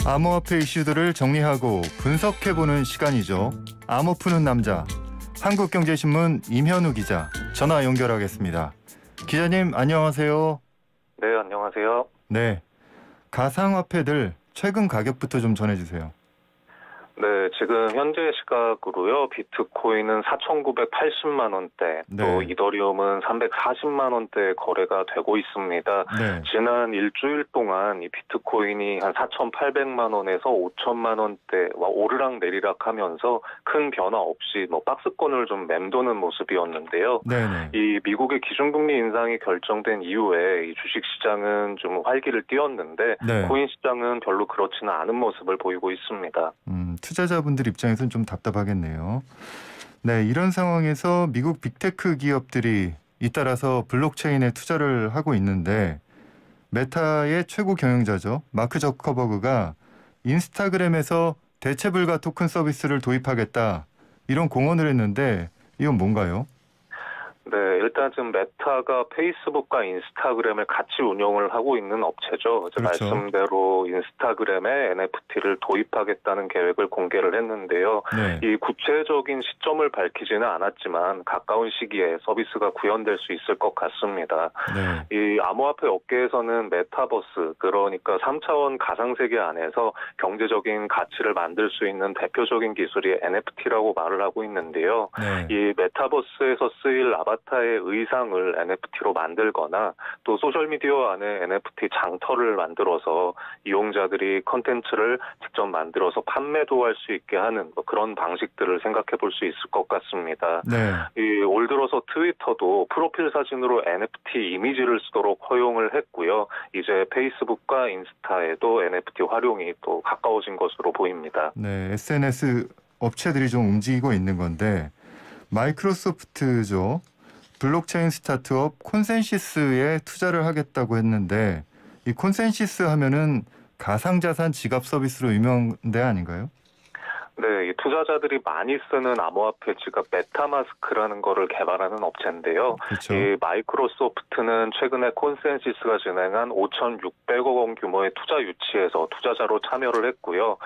암호화폐 이슈들을 정리하고 분석해보는 시간이죠. 암호 푸는 남자, 한국경제신문 임현우 기자, 전화 연결하겠습니다. 기자님 안녕하세요. 네, 안녕하세요. 네, 가상화폐들 최근 가격부터 좀 전해주세요. 네, 지금 현재 시각으로요. 비트코인은 4,980만 원대, 네. 또 이더리움은 340만 원대 거래가 되고 있습니다. 네. 지난 일주일 동안 이 비트코인이 한 4,800만 원에서 5천만 원대와 오르락 내리락 하면서 큰 변화 없이 박스권을 좀 맴도는 모습이었는데요. 네네. 이 미국의 기준금리 인상이 결정된 이후에 이 주식시장은 좀 활기를 띄웠는데 네. 코인 시장은 별로 그렇지는 않은 모습을 보이고 있습니다. 투자자분들 입장에서는 좀 답답하겠네요. 네, 이런 상황에서 미국 빅테크 기업들이 잇따라서 블록체인에 투자를 하고 있는데 메타의 최고 경영자죠. 마크 저커버그가 인스타그램에서 대체불가 토큰 서비스를 도입하겠다 이런 공언을 했는데 이건 뭔가요? 네, 일단 지금 메타가 페이스북과 인스타그램을 같이 운영을 하고 있는 업체죠. 그렇죠. 말씀대로 인스타그램에 NFT를 도입하겠다는 계획을 공개를 했는데요. 네. 이 구체적인 시점을 밝히지는 않았지만 가까운 시기에 서비스가 구현될 수 있을 것 같습니다. 네. 이 암호화폐 업계에서는 메타버스, 그러니까 3차원 가상세계 안에서 경제적인 가치를 만들 수 있는 대표적인 기술이 NFT라고 말을 하고 있는데요. 네. 이 메타버스에서 쓰일 아바타의 의상을 NFT로 만들거나 또 소셜미디어 안에 NFT 장터를 만들어서 이용자들이 컨텐츠를 직접 만들어서 판매도 할 수 있게 하는 그런 방식들을 생각해 볼 수 있을 것 같습니다. 네. 올 들어서 트위터도 프로필 사진으로 NFT 이미지를 쓰도록 허용을 했고요. 이제 페이스북과 인스타에도 NFT 활용이 또 가까워진 것으로 보입니다. 네, SNS 업체들이 좀 움직이고 있는 건데 마이크로소프트죠. 블록체인 스타트업 콘센시스에 투자를 하겠다고 했는데 이 콘센시스 하면은 가상자산 지갑 서비스로 유명한 데 아닌가요? 네, 이 투자자들이 많이 쓰는 암호화폐 지갑 메타마스크라는 거를 개발하는 업체인데요. 그렇죠. 이 마이크로소프트는 최근에 콘센시스가 진행한 5,600억 원 규모의 투자 유치에서 투자자로 참여를 했고요.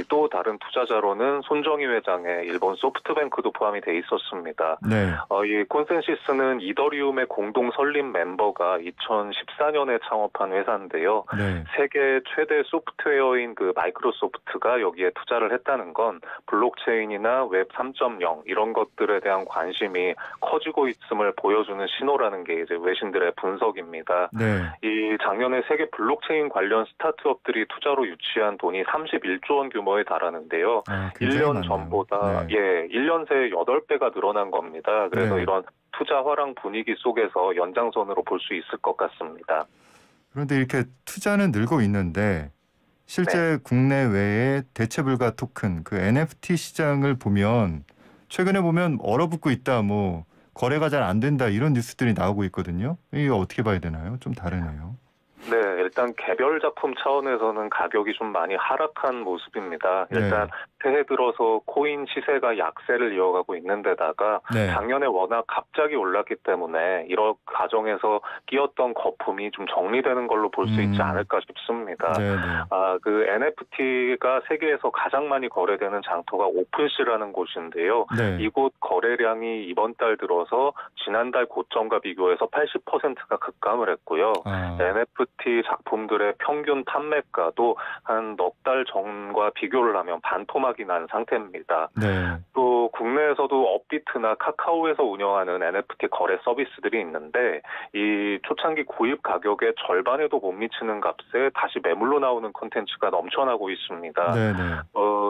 또 다른 투자자로는 손정희 회장의 일본 소프트뱅크도 포함이 돼 있었습니다. 네. 이 콘센시스는 이더리움의 공동 설립 멤버가 2014년에 창업한 회사인데요. 네. 세계 최대 소프트웨어인 그 마이크로소프트가 여기에 투자를 했다는 건 블록체인이나 웹 3.0 이런 것들에 대한 관심이 커지고 있음을 보여주는 신호라는 게 이제 외신들의 분석입니다. 네. 이 작년에 세계 블록체인 관련 스타트업들이 투자로 유치한 돈이 31조 원 규모에 달하는데요. 1년 많네요. 전보다 네. 1년 새에 8배가 늘어난 겁니다. 그래서 네. 이런 투자 화랑 분위기 속에서 연장선으로 볼 수 있을 것 같습니다. 그런데 이렇게 투자는 늘고 있는데 실제 국내외의 대체불가 토큰 그 NFT 시장을 보면 최근에 보면 얼어붙고 있다, 거래가 잘 안 된다 이런 뉴스들이 나오고 있거든요. 이거 어떻게 봐야 되나요? 좀 다르네요. 네, 일단 개별 작품 차원에서는 가격이 좀 많이 하락한 모습입니다. 일단 새해 들어서 코인 시세가 약세를 이어가고 있는 데다가 작년에 워낙 갑자기 올랐기 때문에 이런 과정에서 끼었던 거품이 좀 정리되는 걸로 볼 수 있지 않을까 싶습니다. 그 NFT가 세계에서 가장 많이 거래되는 장터가 오픈시라는 곳인데요. 이곳 거래량이 이번 달 들어서 지난달 고점과 비교해서 80%가 급감을 했고요. NFT 작품들의 평균 판매가도 한 넉 달 전과 비교를 하면 반토막이 난 상태입니다. 또 국내에서도 업비트나 카카오에서 운영하는 NFT 거래 서비스들이 있는데 이 초창기 구입 가격의 절반에도 못 미치는 값에 다시 매물로 나오는 콘텐츠가 넘쳐나고 있습니다.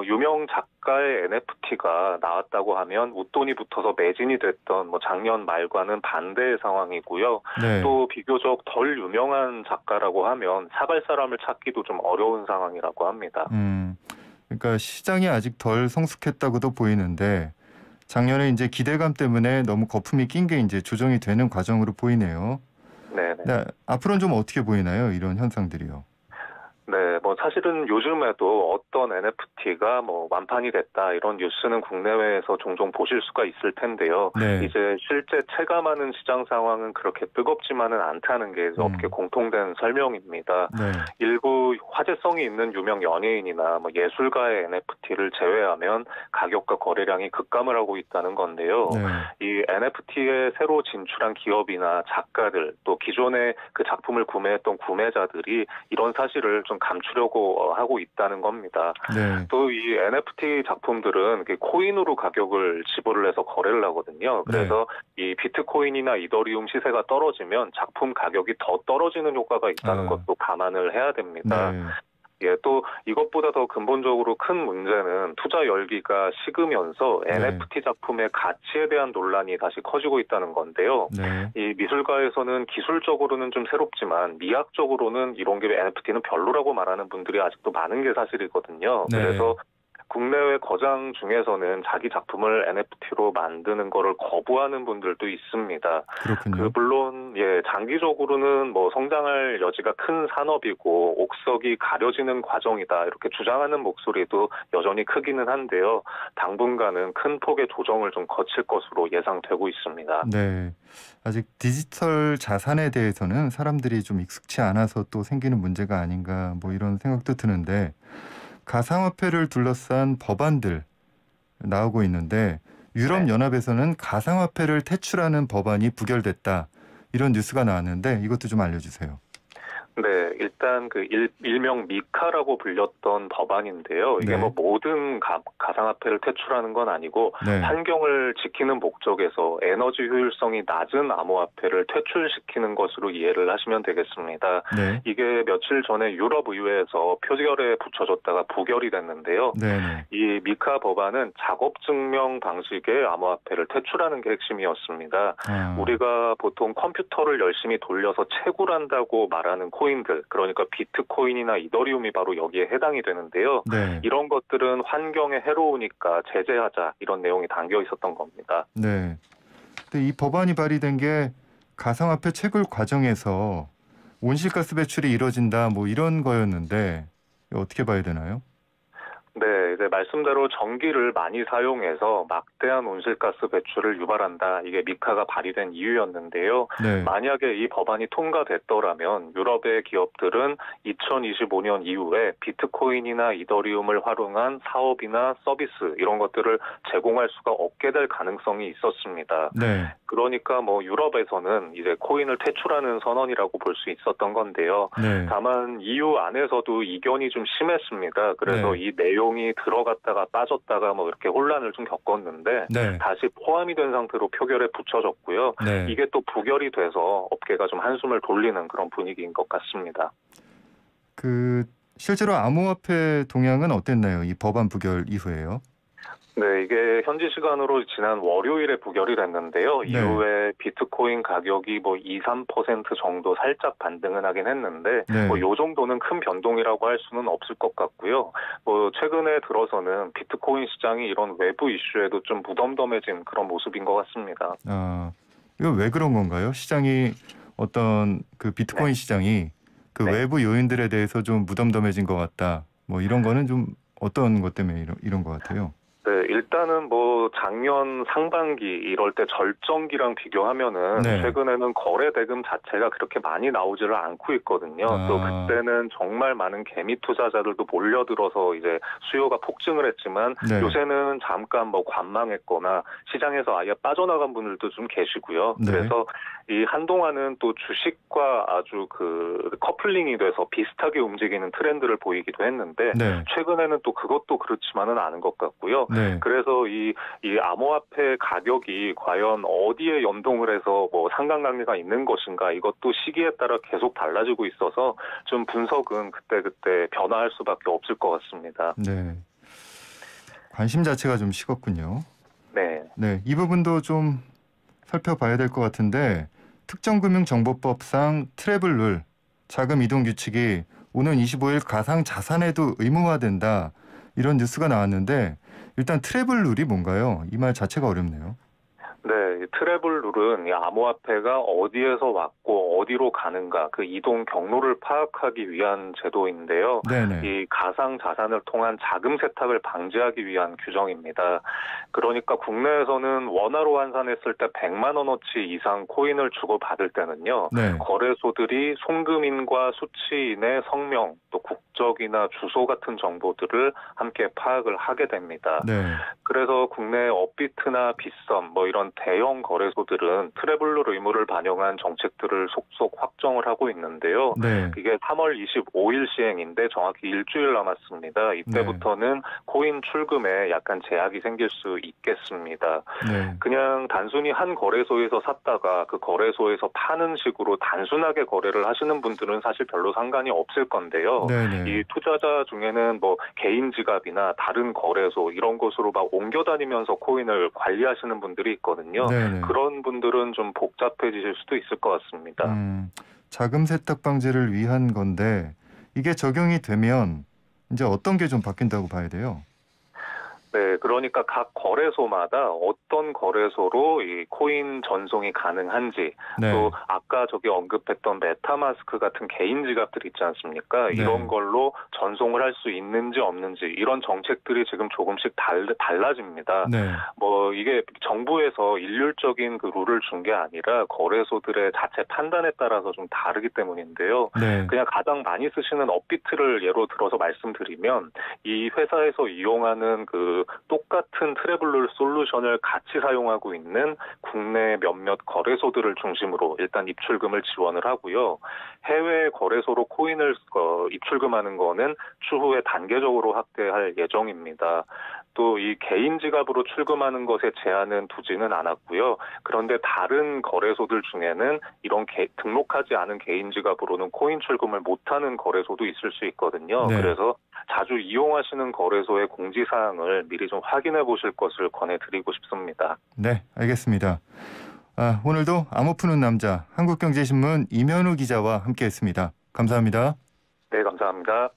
유명 작가의 NFT가 나왔다고 하면 웃돈이 붙어서 매진이 됐던 작년 말과는 반대의 상황이고요. 또 비교적 덜 유명한 작가라고 하면 사갈 사람을 찾기도 좀 어려운 상황이라고 합니다. 그러니까 시장이 아직 덜 성숙했다고도 보이는데 작년에 이제 기대감 때문에 너무 거품이 낀 게 이제 조정이 되는 과정으로 보이네요. 네, 앞으로는 좀 어떻게 보이나요? 이런 현상들이요. 네, 사실은 요즘에도 어떤 NFT가 뭐 완판이 됐다 이런 뉴스는 국내외에서 종종 보실 수가 있을 텐데요. 네. 이제 실제 체감하는 시장 상황은 그렇게 뜨겁지만은 않다는 게 업계 공통된 설명입니다. 네. 일부 화제성이 있는 유명 연예인이나 뭐 예술가의 NFT를 제외하면 가격과 거래량이 급감을 하고 있다는 건데요. 네. 이 NFT에 새로 진출한 기업이나 작가들 또 기존에 그 작품을 구매했던 구매자들이 이런 사실을 좀 감추려고 하고 있다는 겁니다. 네. 또 이 NFT 작품들은 코인으로 가격을 지불을 해서 거래를 하거든요. 그래서 이 비트코인이나 이더리움 시세가 떨어지면 작품 가격이 더 떨어지는 효과가 있다는 것도 감안을 해야 됩니다. 네. 예, 또 이것보다 더 근본적으로 큰 문제는 투자 열기가 식으면서 NFT 작품의 가치에 대한 논란이 다시 커지고 있다는 건데요. 네. 이 미술가에서는 기술적으로는 좀 새롭지만 미학적으로는 이런 게 NFT는 별로라고 말하는 분들이 아직도 많은 게 사실이거든요. 네. 그래서 국내외 거장 중에서는 자기 작품을 NFT로 만드는 거를 거부하는 분들도 있습니다. 그렇군요. 물론 장기적으로는 뭐 성장할 여지가 큰 산업이고 옥석이 가려지는 과정이다 이렇게 주장하는 목소리도 여전히 크기는 한데요. 당분간은 큰 폭의 조정을 좀 거칠 것으로 예상되고 있습니다. 네. 아직 디지털 자산에 대해서는 사람들이 좀 익숙치 않아서 또 생기는 문제가 아닌가 뭐 이런 생각도 드는데 가상화폐를 둘러싼 법안들 나오고 있는데 유럽연합에서는 가상화폐를 퇴출하는 법안이 부결됐다. 이런 뉴스가 나왔는데 이것도 좀 알려주세요. 네, 일단 일명 미카라고 불렸던 법안인데요. 이게 뭐 모든 가상화폐를 퇴출하는 건 아니고 환경을 지키는 목적에서 에너지 효율성이 낮은 암호화폐를 퇴출시키는 것으로 이해를 하시면 되겠습니다. 이게 며칠 전에 유럽 의회에서 표결에 붙여졌다가 부결이 됐는데요. 이 미카 법안은 작업 증명 방식의 암호화폐를 퇴출하는 게 핵심이었습니다. 우리가 보통 컴퓨터를 열심히 돌려서 채굴한다고 말하는 코인들, 그러니까 비트코인이나 이더리움이 바로 여기에 해당이 되는데요. 이런 것들은 환경에 해로우니까 제재하자 이런 내용이 담겨 있었던 겁니다. 네. 근데 이 법안이 발의된 게 가상화폐 채굴 과정에서 온실가스 배출이 이뤄진다 뭐 이런 거였는데 어떻게 봐야 되나요? 네, 이제 말씀대로 전기를 많이 사용해서 막대한 온실가스 배출을 유발한다. 이게 미카가 발의된 이유였는데요. 만약에 이 법안이 통과됐더라면 유럽의 기업들은 2025년 이후에 비트코인이나 이더리움을 활용한 사업이나 서비스 이런 것들을 제공할 수가 없게 될 가능성이 있었습니다. 그러니까 뭐 유럽에서는 이제 코인을 퇴출하는 선언이라고 볼 수 있었던 건데요. 다만 EU 안에서도 이견이 좀 심했습니다. 그래서 이 내용이 들어갔다가 빠졌다가 뭐 이렇게 혼란을 좀 겪었는데 다시 포함이 된 상태로 표결에 붙여졌고요. 이게 또 부결이 돼서 업계가 좀 한숨을 돌리는 그런 분위기인 것 같습니다. 실제로 암호화폐 동향은 어땠나요? 이 법안 부결 이후에요? 네, 이게 현지 시간으로 지난 월요일에 부결이 됐는데요. 이후에 비트코인 가격이 뭐 2, 3% 정도 살짝 반등은 하긴 했는데 뭐 요 정도는 큰 변동이라고 할 수는 없을 것 같고요. 뭐 최근에 들어서는 비트코인 시장이 이런 외부 이슈에도 좀 무덤덤해진 그런 모습인 것 같습니다. 이거 왜 그런 건가요? 시장이 어떤 비트코인 시장이 외부 요인들에 대해서 좀 무덤덤해진 것 같다. 뭐 이런 거는 좀 어떤 것 때문에 이런 것 같아요? 네, 일단은 뭐 작년 상반기 이럴 때 절정기랑 비교하면은 최근에는 거래 대금 자체가 그렇게 많이 나오지를 않고 있거든요. 또 그때는 정말 많은 개미 투자자들도 몰려들어서 이제 수요가 폭증을 했지만 요새는 잠깐 뭐 관망했거나 시장에서 아예 빠져나간 분들도 좀 계시고요. 그래서 이 한동안은 또 주식과 아주 커플링이 돼서 비슷하게 움직이는 트렌드를 보이기도 했는데 최근에는 또 그것도 그렇지만은 않은 것 같고요. 그래서 이 암호화폐 가격이 과연 어디에 연동을 해서 뭐 상관관계가 있는 것인가 이것도 시기에 따라 계속 달라지고 있어서 좀 분석은 그때 변화할 수밖에 없을 것 같습니다. 관심 자체가 좀 식었군요. 이 부분도 좀 살펴봐야 될 것 같은데 특정금융정보법상 트래블룰 자금 이동 규칙이 오는 25일 가상 자산에도 의무화된다. 이런 뉴스가 나왔는데 일단 트래블룰이 뭔가요? 이 말 자체가 어렵네요. 네, 이 트래블 룰은 이 암호화폐가 어디에서 왔고 어디로 가는가 그 이동 경로를 파악하기 위한 제도인데요. 네네. 이 가상 자산을 통한 자금 세탁을 방지하기 위한 규정입니다. 그러니까 국내에서는 원화로 환산했을 때 100만 원어치 이상 코인을 주고 받을 때는요. 네. 거래소들이 송금인과 수취인의 성명, 또 국적이나 주소 같은 정보들을 함께 파악을 하게 됩니다. 네. 그래서 국내 업비트나 빗썸 뭐 이런 대형 거래소들은 트래블룰 의무를 반영한 정책들을 속속 확정을 하고 있는데요. 네. 이게 3월 25일 시행인데 정확히 일주일 남았습니다. 이때부터는 코인 출금에 약간 제약이 생길 수 있겠습니다. 네. 그냥 단순히 한 거래소에서 샀다가 그 거래소에서 파는 식으로 단순하게 거래를 하시는 분들은 사실 별로 상관이 없을 건데요. 네네. 이 투자자 중에는 뭐 개인 지갑이나 다른 거래소 이런 곳으로 막 옮겨 다니면서 코인을 관리하시는 분들이 있거든요. 네네. 그런 분들은 좀 복잡해지실 수도 있을 것 같습니다. 자금 세탁 방지를 위한 건데 이게 적용이 되면 이제 어떤 게 좀 바뀐다고 봐야 돼요? 네, 그러니까 각 거래소마다 어떤 거래소로 이 코인 전송이 가능한지, 네. 또 아까 저기 언급했던 메타마스크 같은 개인 지갑들 있지 않습니까? 네. 이런 걸로 전송을 할 수 있는지 없는지 이런 정책들이 지금 조금씩 달라집니다. 네. 뭐 이게 정부에서 일률적인 그 룰을 준 게 아니라 거래소들의 자체 판단에 따라서 좀 다르기 때문인데요. 네. 그냥 가장 많이 쓰시는 업비트를 예로 들어서 말씀드리면 이 회사에서 이용하는 그 똑같은 트래블룰 솔루션을 같이 사용하고 있는 국내 몇몇 거래소들을 중심으로 일단 입출금을 지원을 하고요. 해외 거래소로 코인을 입출금하는 거는 추후에 단계적으로 확대할 예정입니다. 또 이 개인 지갑으로 출금하는 것에 제한은 두지는 않았고요. 그런데 다른 거래소들 중에는 이런 등록하지 않은 개인 지갑으로는 코인 출금을 못하는 거래소도 있을 수 있거든요. 네. 그래서 자주 이용하시는 거래소의 공지사항을 미리 좀 확인해 보실 것을 권해드리고 싶습니다. 네, 알겠습니다. 오늘도 암호 푸는 남자 한국경제신문 임현우 기자와 함께했습니다. 감사합니다. 네, 감사합니다.